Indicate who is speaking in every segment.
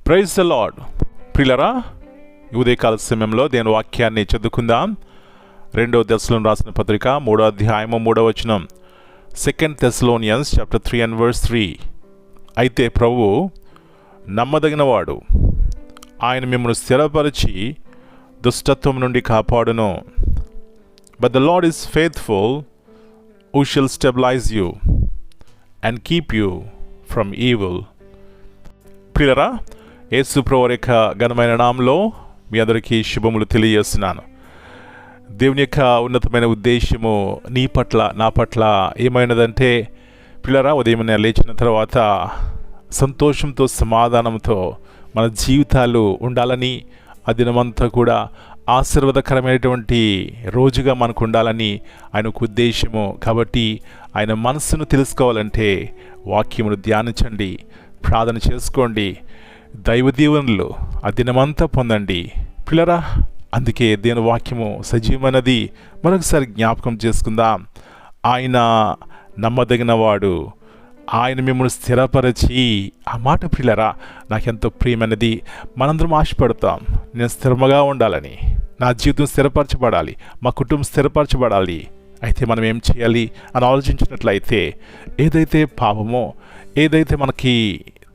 Speaker 1: Praise the lord. ప్రియులరా, ఉదయకాల సమయంలో దేని వాక్యాన్ని చదువుకుందాం. 2 దెస్సలోనికీయులకు రాసిన పత్రిక 3వ అధ్యాయము 3వ వచనం. 2 Thessalonians chapter 3 and verse 3. అయితే ప్రభువు నమ్మదగినవాడు, ఆయన మిమ్మల్ని స్థిరపరిచి దుష్టత్వం నుండి కాపాడును. But the Lord is faithful, who shall stabilize you and keep you from evil. ప్రియులరా, యేసు ప్రభువు యొక్క ఘనమైన నామములో మీ అందరికీ శుభములు తెలియజేస్తున్నాను. దేవుని యొక్క ఉన్నతమైన ఉద్దేశము నీ పట్ల నా పట్ల ఏమైనదంటే, ప్రియులరా, ఉదయం లేచిన తర్వాత సంతోషంతో సమాధానంతో మన జీవితాలు ఉండాలని, ఆ దినమంతా కూడా ఆశీర్వాదకరమైనటువంటి రోజుగా మనకు ఉండాలని ఆయనకు ఉద్దేశము. కాబట్టి ఆయన మనస్సును తెలుసుకోవాలంటే వాక్యమును ధ్యానించండి, ప్రార్థన చేసుకోండి, దైవ దీవెనలు ఆ దినమంతా పొందండి. పిల్లరా, అందుకే దేవుని వాక్యము సజీవమైనది. మరొకసారి జ్ఞాపకం చేసుకుందాం. ఆయన నమ్మదగినవాడు, ఆయన మిమ్మల్ని స్థిరపరిచి. ఆ మాట ప్రియులరా నాకెంతో ప్రియమైనది. మనందరం ఆశపడతాం, నేను స్థిరముగా ఉండాలని, నా జీవితం స్థిరపరచబడాలి, మా కుటుంబం స్థిరపరచబడాలి. అయితే మనం ఏం చేయాలి అని ఆలోచించినట్లయితే, ఏదైతే పాపమో, ఏదైతే మనకి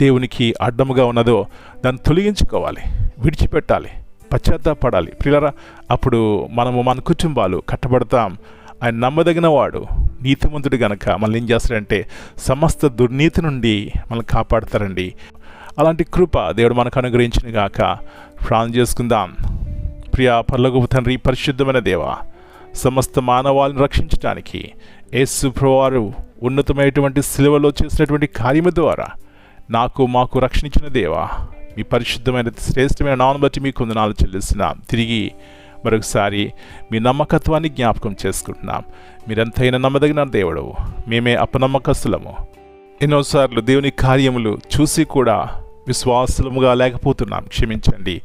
Speaker 1: దేవునికి అడ్డముగా ఉన్నదో దాన్ని తొలగించుకోవాలి, విడిచిపెట్టాలి, పశ్చాత్తాపడాలి. ప్రియులరా, అప్పుడు మనము మన కుటుంబాలు కట్టబడతాం. ఆయన నమ్మదగిన వాడు, నీతిమంతుడు గనక మనల్ని ఏం చేస్తాడంటే సమస్త దుర్నీతి నుండి మనల్ని కాపాడతారండి. అలాంటి కృప దేవుడు మనకు అనుగ్రహించిన గాక. ప్రార్థన చేసుకుందాం. ప్రియా పరలోకపు తండ్రి, పరిశుద్ధమైన దేవా, సమస్త మానవాళిని రక్షించడానికి యేసు ప్రభువారు ఉన్నతమైనటువంటి సిలువలో చేసినటువంటి కార్యము ద్వారా నాకు మాకు రక్షణించిన దేవా, మీ పరిశుద్ధమైన శ్రేష్టమైన నామమును బట్టి మీకు వందనాలు చెల్లిస్తున్నాం. తిరిగి మరొకసారి మీ నమ్మకత్వాన్ని జ్ఞాపకం చేసుకుంటున్నాం. మీరెంతైనా నమ్మదగిన దేవుడు, మేమే అపనమ్మకస్తులము. ఎన్నోసార్లు దేవుని కార్యములు చూసి కూడా విశ్వాసముగా లేకపోతున్నాం. క్షమించండి,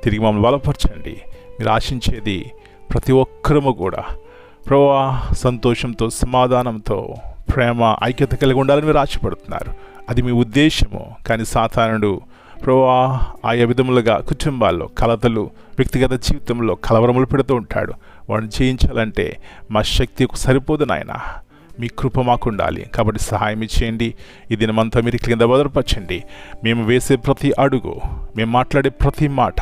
Speaker 1: తిరిగి మమ్మల్ని బలపరచండి. మీరు ఆశించేది ప్రతి ఒక్కరము కూడా ప్రభువా సంతోషంతో, సమాధానంతో, ప్రేమ, ఐక్యత కలిగి ఉండాలని మీరు ఆశపడుతున్నారు. అది మీ ఉద్దేశము. కానీ సాతానుడు ప్రభువా ఆయా విధములుగా కుటుంబాల్లో కలతలు, వ్యక్తిగత జీవితంలో కలవరములు పెడుతూ ఉంటాడు. వాడిని జయించాలంటే మా శక్తి సరిపోదు నాయన, మీ కృప మాకు ఉండాలి. కాబట్టి సహాయం చేయండి. ఈ దినమంతా మీరు కింద భద్రపరచండి. మేము వేసే ప్రతి అడుగు, మేము మాట్లాడే ప్రతి మాట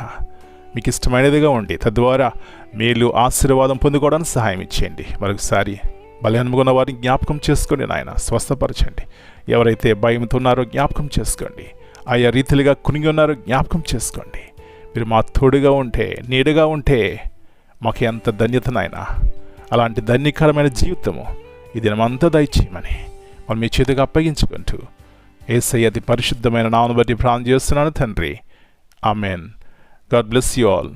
Speaker 1: మీకు ఇష్టమైనదిగా ఉండి తద్వారా మేలు, ఆశీర్వాదం పొందుకోవడానికి సహాయం ఇచ్చేయండి. మరొకసారి బలహీనముగా వారిని జ్ఞాపకం చేసుకోండి నాయన, స్వస్థపరచండి. ఎవరైతే భయంతో ఉన్నారో జ్ఞాపకం చేసుకోండి. ఆయా రీతిలుగా కునిగి ఉన్నారో జ్ఞాపకం చేసుకోండి. మీరు మా తోడుగా ఉంటే, నీడగా ఉంటే మాకు ఎంత ధన్యత నాయన. అలాంటి ధన్యకరమైన జీవితము ఈ దినమంతా దయచేయమని మనం మీ చేతిగా అప్పగించుకుంటూ యేసయ్య అతి పరిశుద్ధమైన నామమును బట్టి ప్రార్థన చేస్తున్నాను తండ్రి. Amen. God bless you all.